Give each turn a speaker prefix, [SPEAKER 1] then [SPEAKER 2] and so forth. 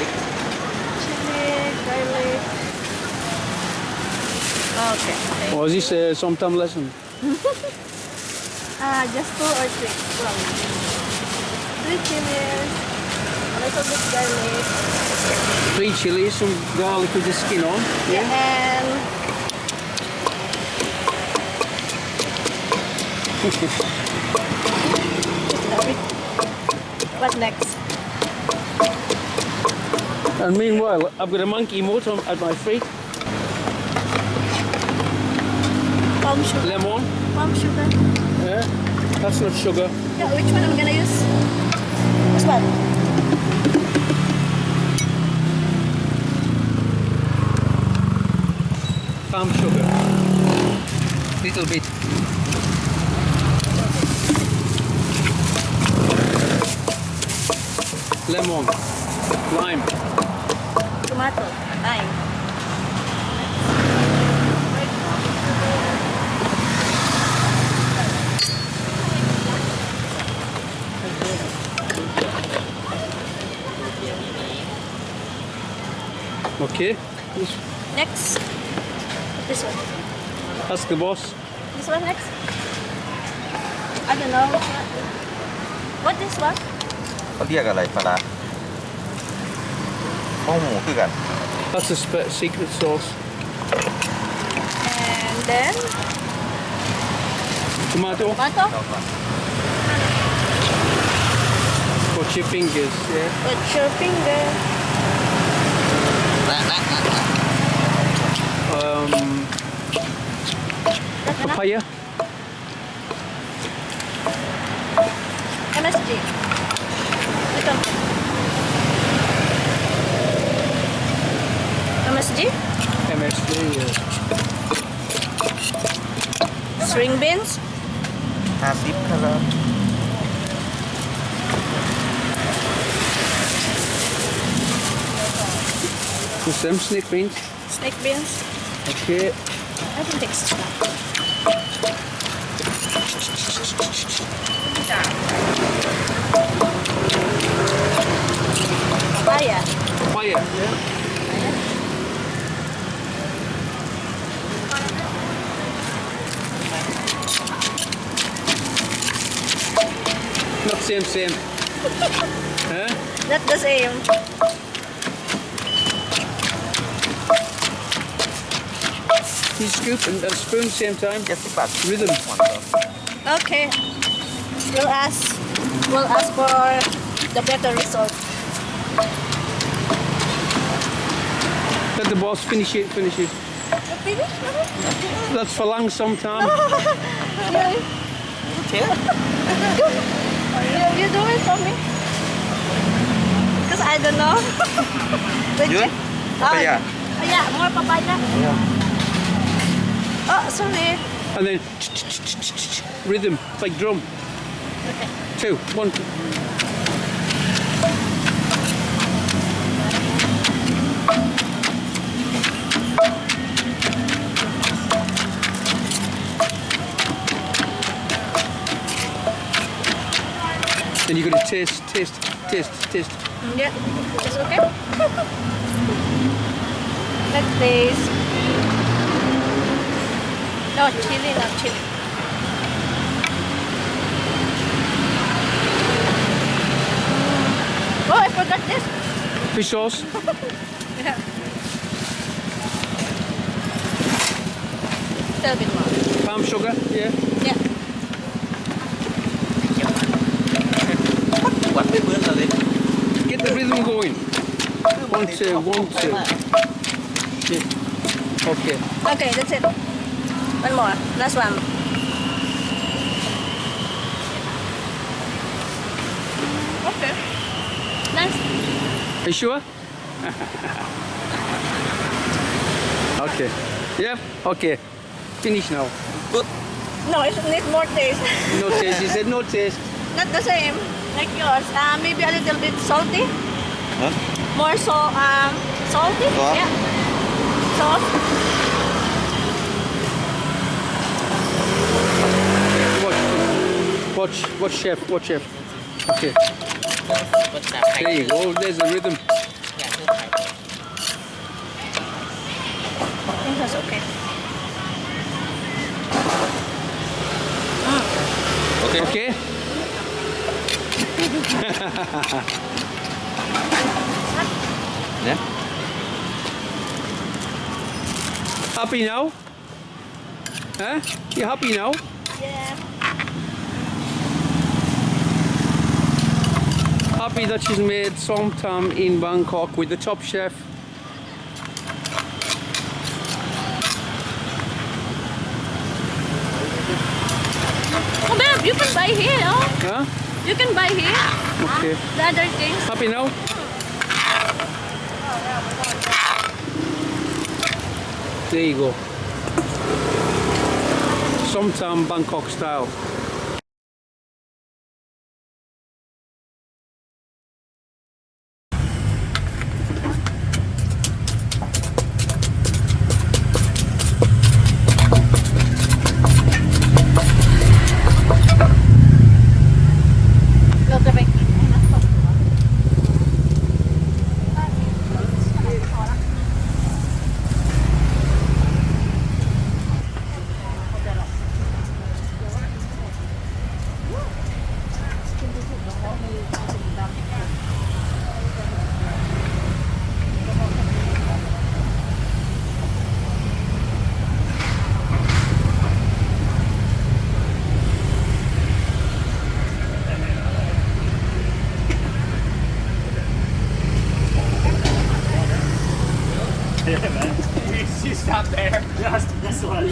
[SPEAKER 1] garlic.
[SPEAKER 2] Chili, garlic. Okay.
[SPEAKER 3] Or is this a Som Tam lesson?
[SPEAKER 2] Just 2 or 3. Well, 3 chilies, a little bit garlic.
[SPEAKER 3] 3 chilies, some garlic with the skin on.
[SPEAKER 2] Yeah. And what next?
[SPEAKER 3] And meanwhile, I've got a monkey moat at my feet.
[SPEAKER 2] Palm sugar.
[SPEAKER 3] Lemon.
[SPEAKER 2] Palm sugar.
[SPEAKER 3] Yeah, that's not sugar.
[SPEAKER 2] Yeah, which one I'm gonna use? This one.
[SPEAKER 3] Palm sugar. Little bit. Lemon. Lime.
[SPEAKER 2] Tomato. Lime.
[SPEAKER 3] Okay.
[SPEAKER 2] Next. This one.
[SPEAKER 3] Ask the boss.
[SPEAKER 2] This one next. I don't know. What this one?
[SPEAKER 1] เขาเรียกอะไรปลาร้าข้าวหมูคือกัน
[SPEAKER 3] That's a secret sauce.
[SPEAKER 2] And then
[SPEAKER 3] Tomato.
[SPEAKER 2] tomato.
[SPEAKER 1] เราก่อน
[SPEAKER 3] Got your fingers. Yeah.
[SPEAKER 2] Put your finger.
[SPEAKER 3] Papaya.
[SPEAKER 2] MSG. Little bit. MSG.
[SPEAKER 3] MSG. Yeah.
[SPEAKER 2] String beans.
[SPEAKER 1] 50ครับ
[SPEAKER 3] Put some snake beans.
[SPEAKER 2] Snake beans.
[SPEAKER 3] Okay.
[SPEAKER 2] I can take this one. Papaya.
[SPEAKER 3] Papaya. Yeah. Not same. Huh?
[SPEAKER 2] Not the same.
[SPEAKER 3] You scoop and spoon same time.
[SPEAKER 1] 70 บาท
[SPEAKER 3] Rhythm.
[SPEAKER 2] Okay. We'll ask for the better result.
[SPEAKER 3] Let the boss finish it.
[SPEAKER 2] You finish?
[SPEAKER 3] That's for long sometime.
[SPEAKER 2] You do it for me? Because I don't know.
[SPEAKER 1] Yun? Papaya.
[SPEAKER 2] Yeah, more papaya. Oh, sorry.
[SPEAKER 3] And then rhythm, like drum.
[SPEAKER 2] Okay.
[SPEAKER 3] 2, 1, 2. Then you got to taste.
[SPEAKER 2] Yeah, it's okay. Let's taste. No chili, no chili. Oh, I forgot this.
[SPEAKER 3] Fish sauce.
[SPEAKER 2] Yeah. Little bit more.
[SPEAKER 3] Palm sugar. Yeah.
[SPEAKER 2] Yeah.
[SPEAKER 1] หวานไม่เหมือนเราเลย
[SPEAKER 3] Get the rhythm going. 1, 2, 1, 2. Yeah. Okay.
[SPEAKER 2] Okay, that's it. One more. Last one. Okay. Nice.
[SPEAKER 3] Are you sure? Okay. Yep. Okay. Finish now.
[SPEAKER 2] No, it needs more taste.
[SPEAKER 3] No taste. He said no taste.
[SPEAKER 2] Not the same like yours. Maybe a little bit salty.
[SPEAKER 1] ฮะ
[SPEAKER 2] More salty.
[SPEAKER 1] Sauce?
[SPEAKER 2] Yeah. Sauce.
[SPEAKER 3] Watch chef. Okay. There you go. There's the rhythm.
[SPEAKER 2] one's okay.
[SPEAKER 3] Okay?
[SPEAKER 1] Yeah.
[SPEAKER 3] Happy now? Huh? You happy now?
[SPEAKER 2] Yeah.
[SPEAKER 3] Happy that she's made Som Tam in Bangkok with the top chef.
[SPEAKER 2] Oh, babe, you can buy here, oh.
[SPEAKER 3] Huh?
[SPEAKER 2] You can buy here.
[SPEAKER 3] Okay.
[SPEAKER 2] The other things.
[SPEAKER 3] Happy now? There you go. Som Tam Bangkok style.
[SPEAKER 4] She stopped there. Just this one.